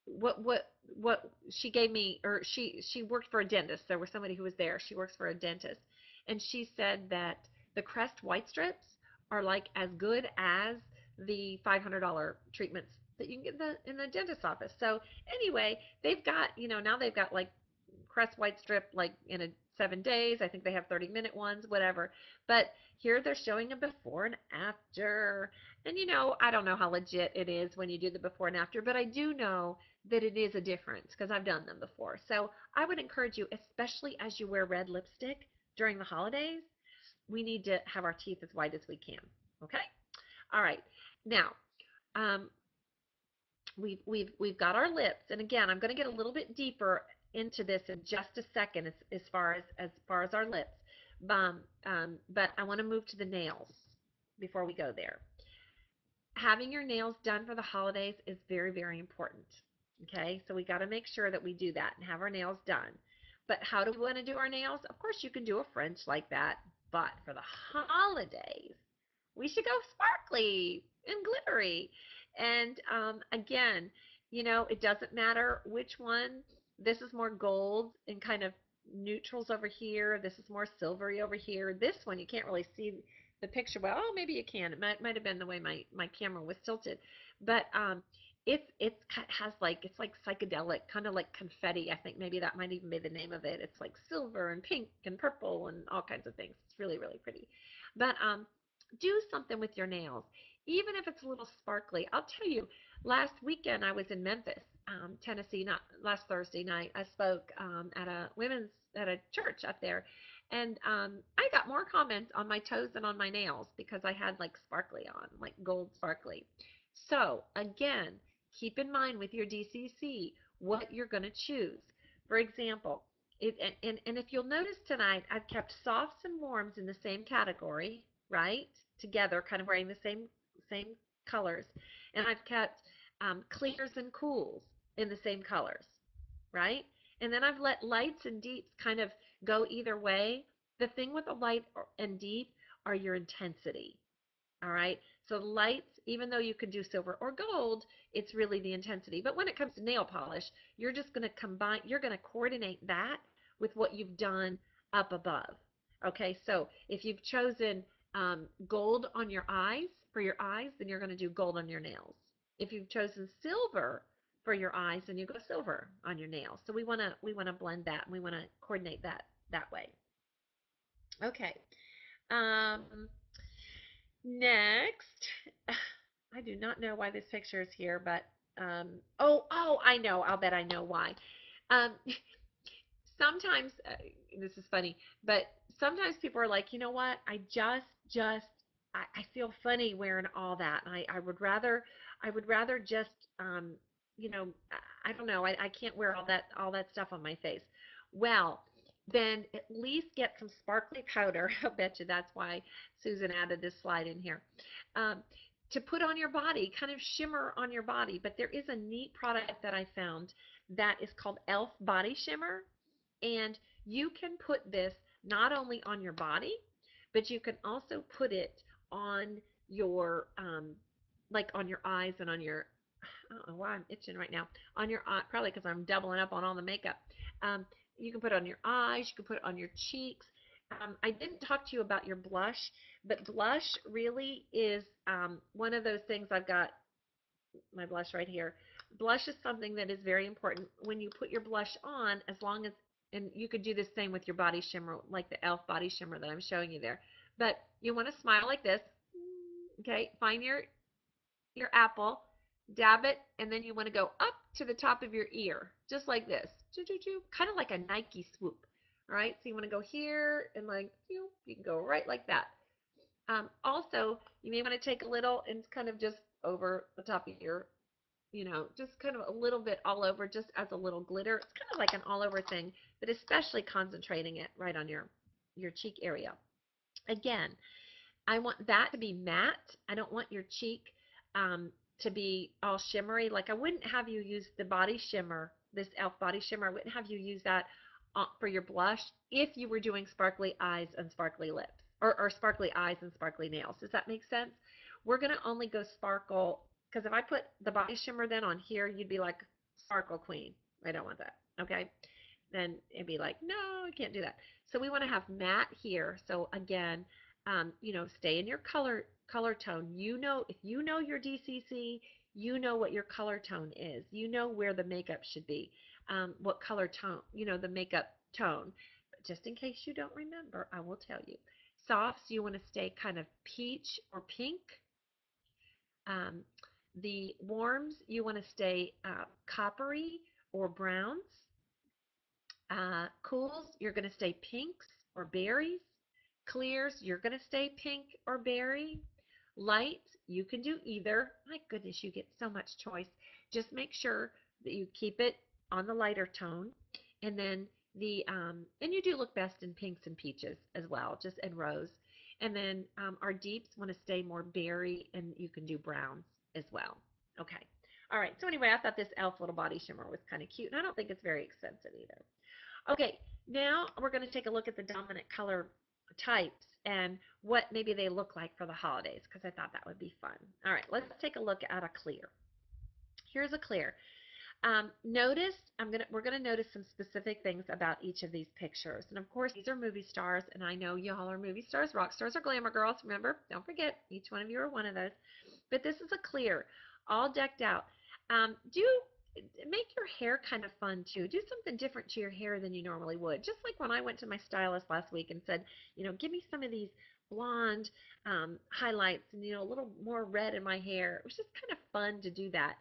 what she gave me, or she worked for a dentist. There was somebody who was there. She works for a dentist, and she said that the Crest white strips are like as good as the $500 treatments that you can get in the dentist's office. So anyway, they've got, now they've got like Crest white strip like in 7 days. I think they have 30-minute ones, whatever. But here they're showing a before and after. And I don't know how legit it is when you do the before and after, but I do know that it is a difference because I've done them before. So I would encourage you, especially as you wear red lipstick during the holidays, we need to have our teeth as white as we can. Okay? All right. Now, we've got our lips, and again, I'm going to get a little bit deeper into this in just a second as far as our lips. But I want to move to the nails before we go there. Having your nails done for the holidays is very, very important. Okay, so we got to make sure that we do that and have our nails done. But how do we want to do our nails? Of course, you can do a French like that, but for the holidays, we should go sparkly and glittery. And again, you know, it doesn't matter which one. This is more gold and kind of neutrals over here. This is more silvery over here. This one, you can't really see the picture well. Oh, maybe you can. It might have been the way my camera was tilted. But it's has like, it's like psychedelic, kind of like confetti. I think maybe that might even be the name of it. It's like silver and pink and purple and all kinds of things. It's really, really pretty. But do something with your nails, even if it's a little sparkly. I'll tell you, last weekend I was in Memphis, Tennessee. Not last Thursday night. I spoke at a church up there, and I got more comments on my toes than on my nails because I had like sparkly on, like gold sparkly. So again, keep in mind with your DCC what you're going to choose. For example, and if you'll notice tonight, I've kept softs and warms in the same category, right? Together, kind of wearing the same colors, and I've kept clears and cools in the same colors, right? And then I've let lights and deeps kind of go either way. The thing with the light and deep are your intensity. All right. So lights, even though you could do silver or gold, it's really the intensity. But when it comes to nail polish, you're just going to combine, you're going to coordinate that with what you've done up above. Okay. So if you've chosen gold on your eyes, for your eyes, then you're going to do gold on your nails. If you've chosen silver for your eyes, then you go silver on your nails. So we want to blend that, and we want to coordinate that way. Okay. Um, Next, I do not know why this picture is here, but I know. I'll bet I know why. Um, sometimes this is funny, but sometimes people are like, you know what? I feel funny wearing all that. I would rather just, you know, I don't know. I can't wear all that stuff on my face. Well, then at least get some sparkly powder. I bet you that's why Susan added this slide in here. Um, to put on your body, kind of shimmer on your body. But there is a neat product that I found that is called Elf Body Shimmer. And you can put this not only on your body, but you can also put it on your, like on your eyes and on your, I don't know why I'm itching right now, on your eye, probably because I'm doubling up on all the makeup. Um, you can put it on your eyes, you can put it on your cheeks. I didn't talk to you about your blush, but blush really is one of those things. I've got my blush right here. Blush is something that is very important when you put your blush on, as long as, and you could do the same with your body shimmer, like the e.l.f. body shimmer that I'm showing you there. But you want to smile like this. Okay, find your apple, dab it, and then you want to go up to the top of your ear, just like this. Kind of like a Nike swoop. All right, so you want to go here and like, you can go right like that. Also, you may want to take a little and kind of just over the top of your, just kind of a little bit all over, just as a little glitter. It's kind of like an all over thing, but especially concentrating it right on your cheek area. Again, I want that to be matte. I don't want your cheek to be all shimmery. Like, I wouldn't have you use the body shimmer, this e.l.f. body shimmer. I wouldn't have you use that for your blush if you were doing sparkly eyes and sparkly lips, or sparkly eyes and sparkly nails. Does that make sense? We're going to only go sparkle, because if I put the body shimmer then on here, you'd be like, sparkle queen. I don't want that. Okay. Then it'd be like, no, I can't do that. So we want to have matte here. So again, stay in your color tone. If you know your DCC, you know what your color tone is. You know where the makeup should be, what color tone, the makeup tone. But just in case you don't remember, I will tell you. Softs, you want to stay kind of peach or pink. The warms, you want to stay coppery or browns. Cools, you're going to stay pinks or berries. Clears, you're going to stay pink or berry. Lights, you can do either. My goodness, you get so much choice. Just make sure that you keep it on the lighter tone. And then and you do look best in pinks and peaches as well, just in rose. And then our deeps want to stay more berry, and you can do browns as well. Okay. All right. So anyway, I thought this e.l.f. little body shimmer was kind of cute, and I don't think it's very expensive either. Okay. Now we're going to take a look at the dominant color types. and what maybe they look like for the holidays, because I thought that would be fun. All right, let's take a look at a clear. Here's a clear. Notice we're gonna notice some specific things about each of these pictures. And of course, these are movie stars, and I know y'all are movie stars, rock stars, or glamour girls. Remember, don't forget, each one of you are one of those. But this is a clear, all decked out. Do make your hair kind of fun too. Do something different to your hair than you normally would. Just like when I went to my stylist last week and said, give me some of these blonde highlights and a little more red in my hair. It was just kind of fun to do that.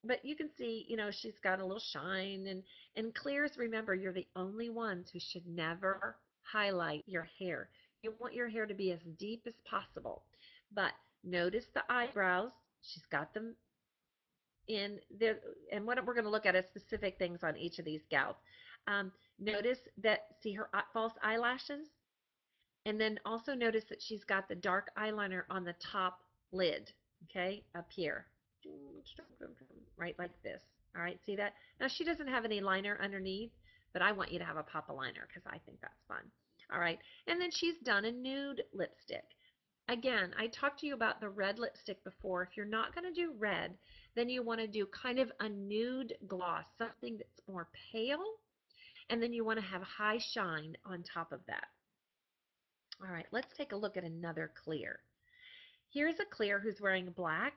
But you can see, she's got a little shine, and clears, remember, you're the only ones who should never highlight your hair. You want your hair to be as deep as possible. But notice the eyebrows. She's got them in there, and what we're going to look at is specific things on each of these gals. Notice that, see her false eyelashes? And then also notice that she's got the dark eyeliner on the top lid, okay, up here, right like this. All right, see that? Now she doesn't have any liner underneath, but I want you to have a pop of liner because I think that's fun. All right, and then she's done a nude lipstick. Again, I talked to you about the red lipstick before. If you're not going to do red, then you want to do kind of a nude gloss, something that's more pale, and then you want to have high shine on top of that. All right, let's take a look at another clear. Here's a clear who's wearing black,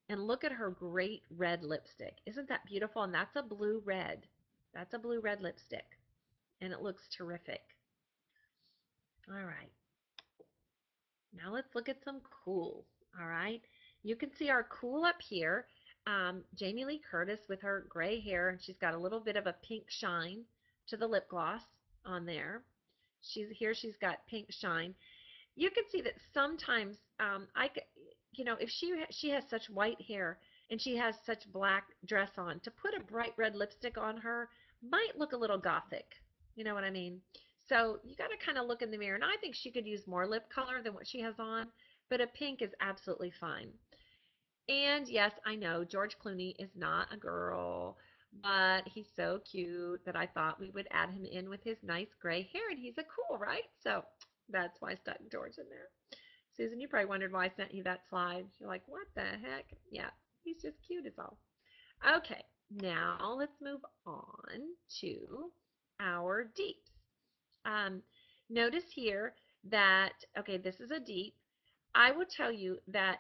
and look at her great red lipstick. Isn't that beautiful? And that's a blue red. That's a blue red lipstick, and it looks terrific. All right. Now let's look at some cools. All right. You can see our cool up here. Jamie Lee Curtis with her gray hair, and she's got a little bit of a pink shine to the lip gloss on there. She's got pink shine. You can see that sometimes if she has such white hair and she has such black dress on, to put a bright red lipstick on her might look a little gothic. You know what I mean? So you got to kind of look in the mirror. And I think she could use more lip color than what she has on, but a pink is absolutely fine. And yes, I know George Clooney is not a girl, but he's so cute that I thought we would add him in with his nice gray hair, and he's a cool, right? So that's why I stuck George in there. Susan, you probably wondered why I sent you that slide. You're like, what the heck? Yeah, he's just cute is all. Okay, now let's move on to our deeps. Notice here that, okay, this is a deep. I would tell you that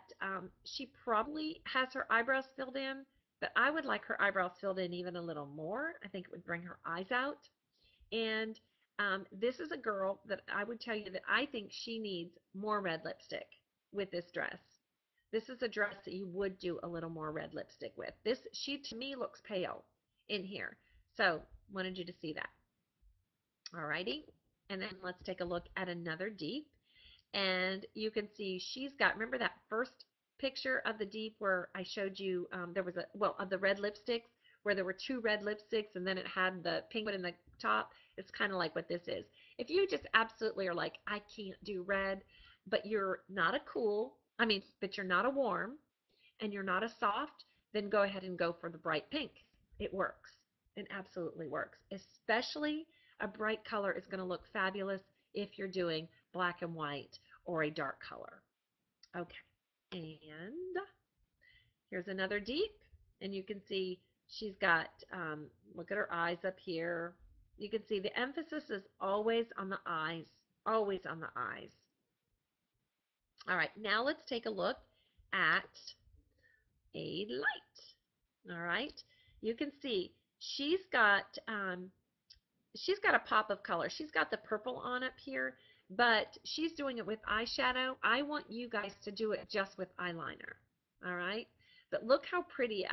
she probably has her eyebrows filled in, but I would like her eyebrows filled in even a little more. I think it would bring her eyes out. And this is a girl that I would tell you that I think she needs more red lipstick with this dress. This is a dress that you would do a little more red lipstick with. She to me looks pale in here. So wanted you to see that. Alrighty. And then let's take a look at another deep. And you can see she's got, remember that first picture of the deep where I showed you there was of the red lipsticks, where there were two red lipsticks and then it had the pink one in the top? It's kind of like what this is. If you just absolutely are like, I can't do red, but you're not a cool, but you're not a warm, and you're not a soft, then go ahead and go for the bright pink. It works. It absolutely works. Especially a bright color is going to look fabulous if you're doing black and white or a dark color. Okay, and here's another deep, and you can see she's got, look at her eyes up here. You can see the emphasis is always on the eyes, always on the eyes. All right, now let's take a look at a light. All right, you can see she's got a pop of color. She's got the purple on up here, but she's doing it with eyeshadow. I want you guys to do it just with eyeliner. All right, but look how pretty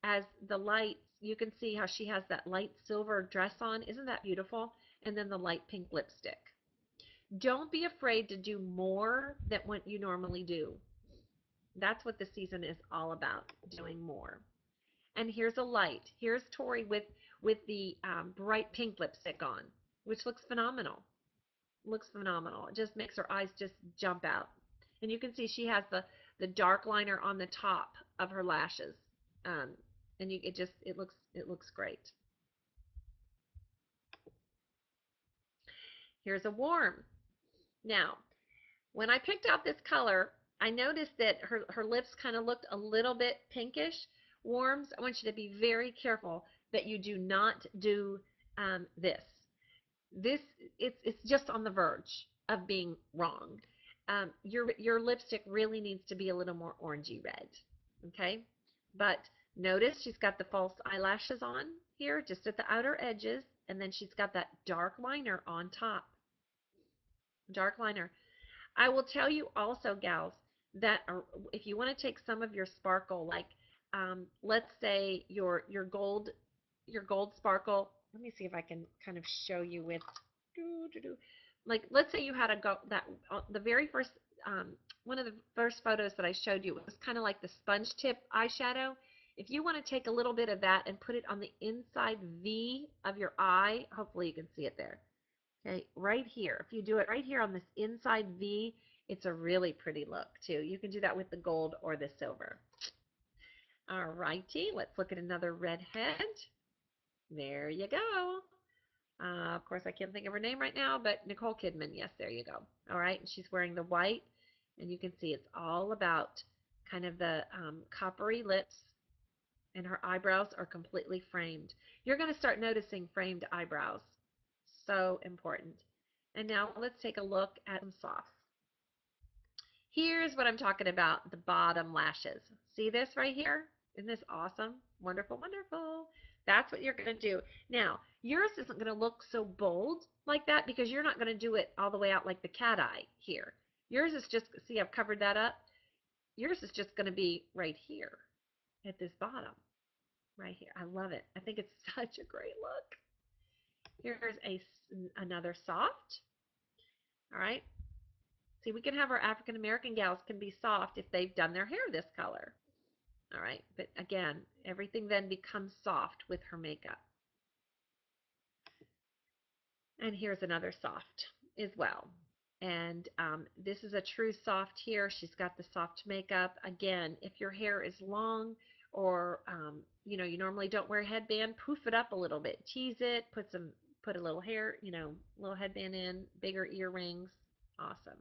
as the light. You can see how she has that light silver dress on. Isn't that beautiful? And then the light pink lipstick. Don't be afraid to do more than what you normally do. That's what the season is all about, doing more. And here's a light. Here's Tori with the bright pink lipstick on, which looks phenomenal. Looks phenomenal. It just makes her eyes just jump out. And you can see she has the dark liner on the top of her lashes. And it looks great. Here's a warm. Now, when I picked out this color, I noticed that her lips kind of looked a little bit pinkish. Warms, I want you to be very careful that you do not do this. It's just on the verge of being wrong. Your lipstick really needs to be a little more orangey red, okay? But notice she's got the false eyelashes on here, just at the outer edges, and then she's got that dark liner on top. Dark liner. I will tell you also, gals, that if you want to take some of your sparkle, like let's say your gold sparkle. Let me see if I can kind of show you with, like let's say you had the very first one of the first photos that I showed you was kind of like the sponge tip eyeshadow. If you want to take a little bit of that and put it on the inside V of your eye, hopefully you can see it there. Okay, right here. If you do it right here on this inside V, it's a really pretty look too. You can do that with the gold or the silver. All righty, let's look at another redhead. There you go. Of course, I can't think of her name right now, but Nicole Kidman. Yes, there you go. All right, and she's wearing the white, and you can see it's all about kind of the coppery lips, and her eyebrows are completely framed. You're going to start noticing framed eyebrows. So important. And now let's take a look at some soft. Here's what I'm talking about, the bottom lashes. See this right here? Isn't this awesome? Wonderful, wonderful. That's what you're going to do. Now, yours isn't going to look so bold like that because you're not going to do it all the way out like the cat eye here. Yours is just, see, I've covered that up. Yours is just going to be right here at this bottom, right here. I love it. I think it's such a great look. Here's another soft. All right. See, we can have our African American gals can be soft if they've done their hair this color. All right. But again, everything then becomes soft with her makeup. And here's another soft as well. And this is a true soft here. She's got the soft makeup. Again, if your hair is long or, you normally don't wear a headband, poof it up a little bit. Tease it, put a little hair, little headband in, bigger earrings. Awesome.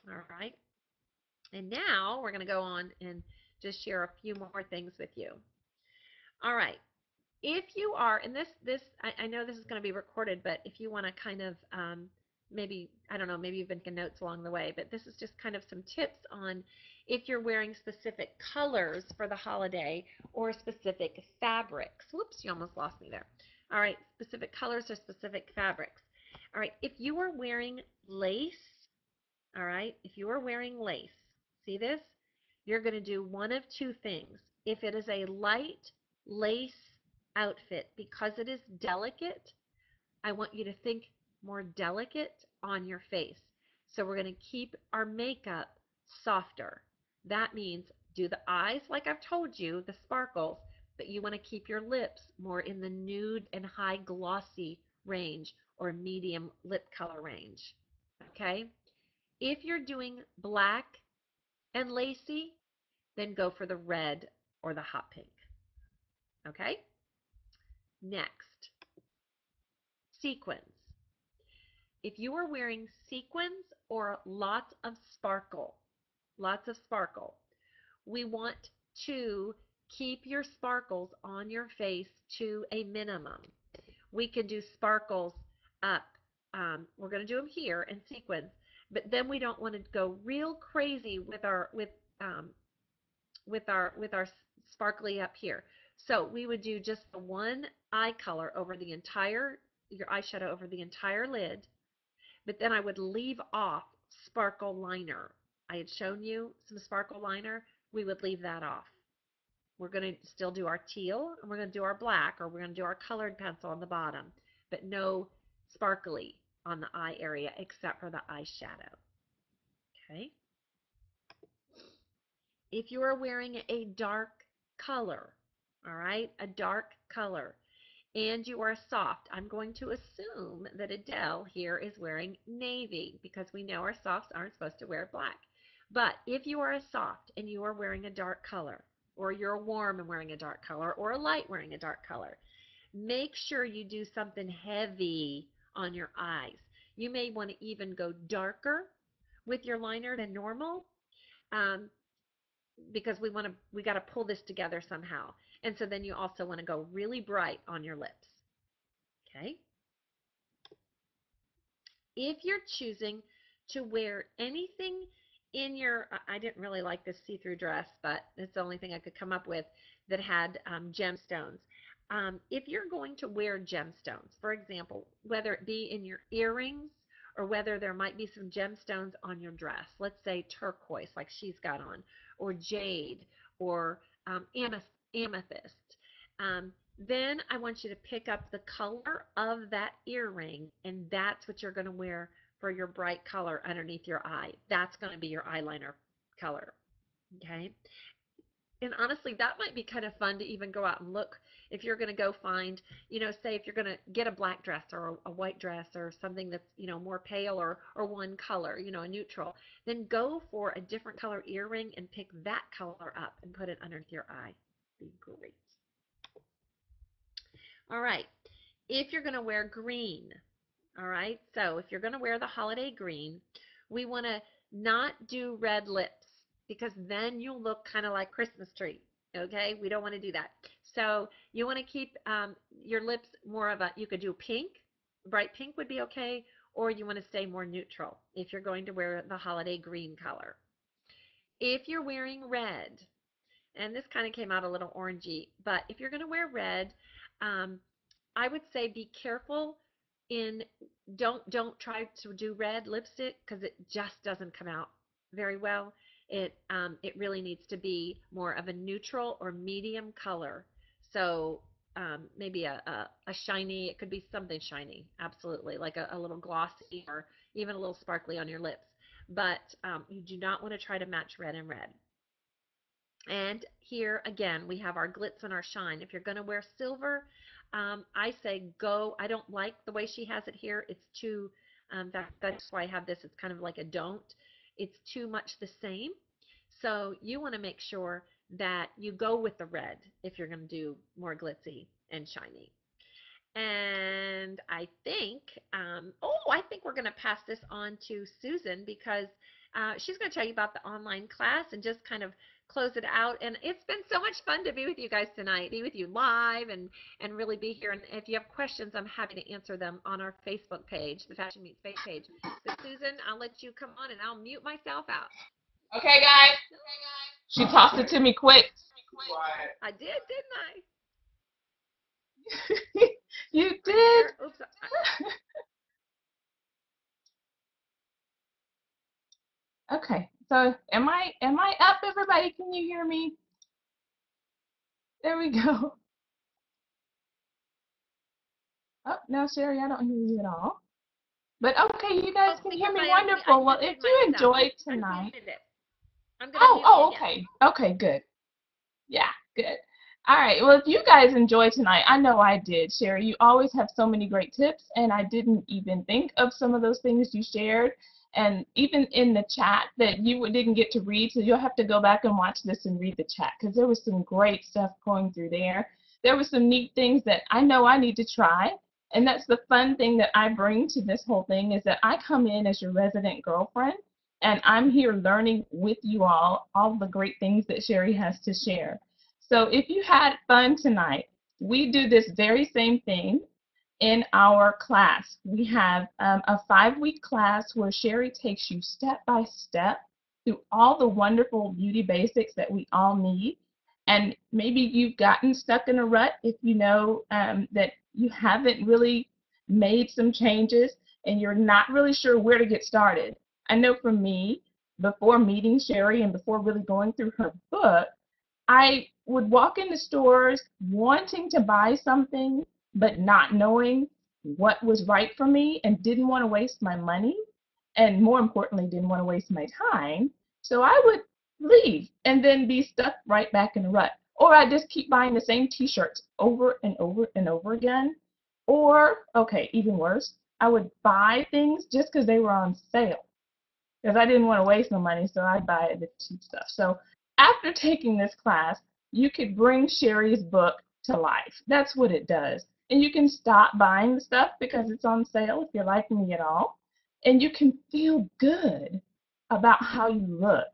All right. And now we're going to go on and just share a few more things with you. All right. If you are, and I know this is going to be recorded, but if you want to kind of maybe, I don't know, maybe you've been taking notes along the way, but this is just kind of some tips on if you're wearing specific colors for the holiday or specific fabrics. Whoops, you almost lost me there. All right, specific colors or specific fabrics. All right, if you are wearing lace, all right, if you are wearing lace, see this? You're going to do one of two things. If it is a light lace outfit, because it is delicate, I want you to think more delicate on your face. So we're going to keep our makeup softer. That means do the eyes like I've told you, the sparkles, but you want to keep your lips more in the nude and high glossy range or medium lip color range. Okay? If you're doing black and lacy, then go for the red or the hot pink. Okay? Next, sequins. If you are wearing sequins or lots of sparkle, we want to keep your sparkles on your face to a minimum. We can do sparkles up. We're going to do them here in sequins, but then we don't want to go real crazy with our sparkly up here. So we would do just the one eye color over the entire, your eyeshadow over the entire lid, but then I would leave off sparkle liner. I had shown you some sparkle liner. We would leave that off. We're going to still do our teal, and we're going to do our black, or we're going to do our colored pencil on the bottom, but no sparkly on the eye area except for the eyeshadow. Okay? If you are wearing a dark color, all right, a dark color, and you are soft, I'm going to assume that Adele here is wearing navy because we know our softs aren't supposed to wear black. But if you are a soft and you are wearing a dark color, or you're warm and wearing a dark color, or a light wearing a dark color, make sure you do something heavy on your eyes. You may want to even go darker with your liner than normal, um, because we got to pull this together somehow. And so then you also want to go really bright on your lips. Okay? If you're choosing to wear anything in your, I didn't really like this see-through dress, but it's the only thing I could come up with that had gemstones. If you're going to wear gemstones, for example, whether it be in your earrings or whether there might be some gemstones on your dress, let's say turquoise like she's got on, or jade, or amethyst, then I want you to pick up the color of that earring, and that's what you're going to wear for your bright color underneath your eye. That's going to be your eyeliner color. Okay? And honestly, that might be kind of fun to even go out and look if you're going to go find, say if you're going to get a black dress or a white dress or something that's, more pale or one color, a neutral, then go for a different color earring and pick that color up and put it underneath your eye. Be great. All right. If you're going to wear green, all right, so if you're going to wear the holiday green, we want to not do red lips because then you'll look kind of like Christmas tree, okay? We don't want to do that. So you want to keep your lips more of you could do pink, bright pink would be okay, or you want to stay more neutral if you're going to wear the holiday green color. If you're wearing red, and this kind of came out a little orangey, but if you're going to wear red, I would say be careful don't try to do red lipstick because it just doesn't come out very well. It really needs to be more of a neutral or medium color. So maybe a shiny, it could be something shiny, absolutely, like a little glossy or even a little sparkly on your lips. But you do not want to try to match red and red. And here again, we have our glitz and our shine. If you're going to wear silver, I say go. I don't like the way she has it here. It's too, that's why I have this. It's kind of like a don't. It's too much the same. So you want to make sure that you go with the red if you're going to do more glitzy and shiny. And I think, I think we're going to pass this on to Susan because she's going to tell you about the online class and just kind of close it out. And it's been so much fun to be with you guys tonight, be with you live and really be here. And if you have questions, I'm happy to answer them on our Facebook page, the Fashion Meets Faith page. So Susan, I'll let you come on and I'll mute myself out. Okay, guys. She tossed it to me quick. I did, didn't I? You did. Oops. Okay, so am I up, everybody? Can you hear me? There we go. Oh, no, Shari, I don't hear you at all. But okay, you guys can hear me. Wonderful. Well, if you enjoyed tonight. Okay. Okay, good. Yeah, good. All right. Well, if you guys enjoyed tonight, I know I did, Shari. You always have so many great tips, and I didn't even think of some of those things you shared. And even in the chat that you didn't get to read, so you'll have to go back and watch this and read the chat because there was some great stuff going through there. There were some neat things that I know I need to try, and that's the fun thing that I bring to this whole thing is that I come in as your resident girlfriend, and I'm here learning with you all the great things that Shari has to share. So if you had fun tonight, we do this very same thing in our class. We have a 5-week class where Shari takes you step by step through all the wonderful beauty basics that we all need. And maybe you've gotten stuck in a rut if you know that you haven't really made some changes and you're not really sure where to get started. I know for me, before meeting Shari and before really going through her book, I would walk into stores wanting to buy something but not knowing what was right for me and didn't want to waste my money and more importantly didn't want to waste my time. So I would leave and then be stuck right back in a rut. Or I just keep buying the same t-shirts over and over and over again. Or, okay, even worse, I would buy things just because they were on sale because I didn't want to waste my money, so I'd buy the cheap stuff. So after taking this class, you could bring Shari's book to life. That's what it does. And you can stop buying the stuff because it's on sale if you're like me at all. and you can feel good about how you look.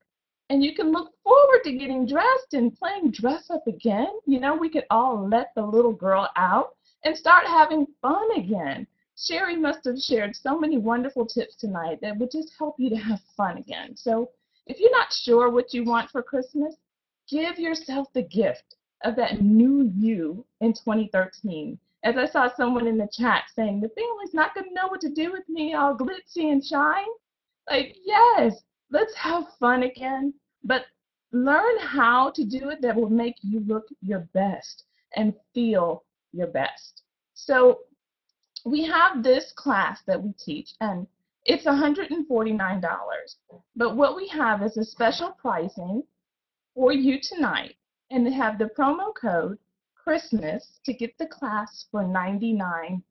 And you can look forward to getting dressed and playing dress up again. You know, we could all let the little girl out and start having fun again. Shari must have shared so many wonderful tips tonight that would just help you to have fun again. So if you're not sure what you want for Christmas, give yourself the gift of that new you in 2013. As I saw someone in the chat saying, the family's not going to know what to do with me all glitzy and shine. Like, yes, let's have fun again, but learn how to do it that will make you look your best and feel your best. So we have this class that we teach, and it's $149. But what we have is a special pricing for you tonight, and they have the promo code Christmas to get the class for $99.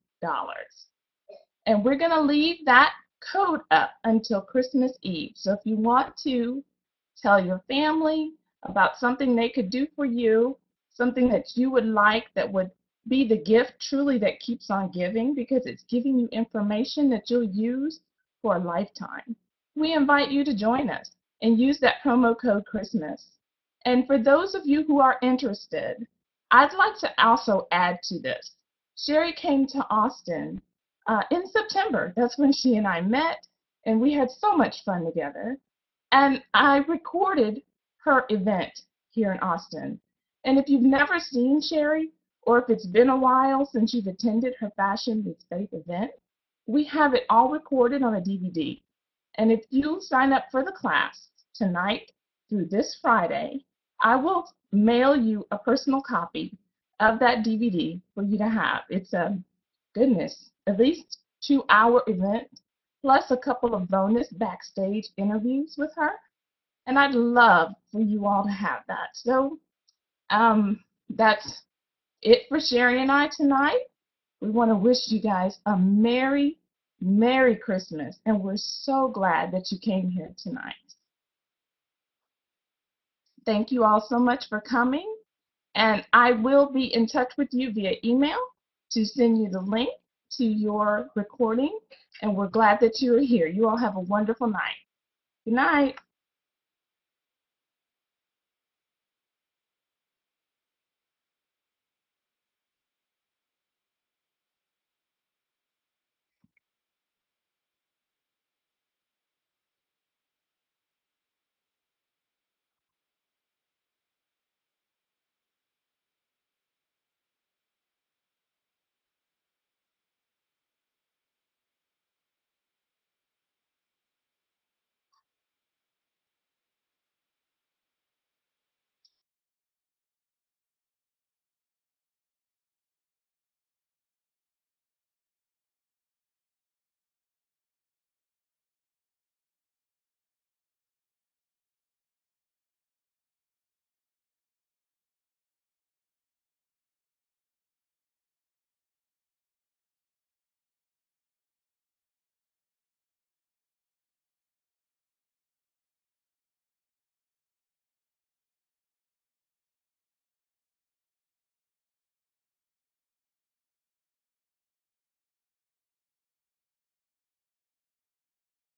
And we're going to leave that code up until Christmas Eve. So if you want to tell your family about something they could do for you, something that you would like that would be the gift truly that keeps on giving, because it's giving you information that you'll use for a lifetime, we invite you to join us and use that promo code Christmas. And for those of you who are interested, I'd like to also add to this. Shari came to Austin in September. That's when she and I met, and we had so much fun together. And I recorded her event here in Austin. And if you've never seen Shari, or if it's been a while since you've attended her Fashion Meets Faith event, we have it all recorded on a DVD. And if you sign up for the class tonight through this Friday, I will mail you a personal copy of that DVD for you to have. It's a, goodness, at least 2-hour event, plus a couple of bonus backstage interviews with her. And I'd love for you all to have that. So that's it for Shari and I tonight. We want to wish you guys a Merry, Merry Christmas. And we're so glad that you came here tonight. Thank you all so much for coming. And I will be in touch with you via email to send you the link to your recording. And we're glad that you are here. You all have a wonderful night. Good night.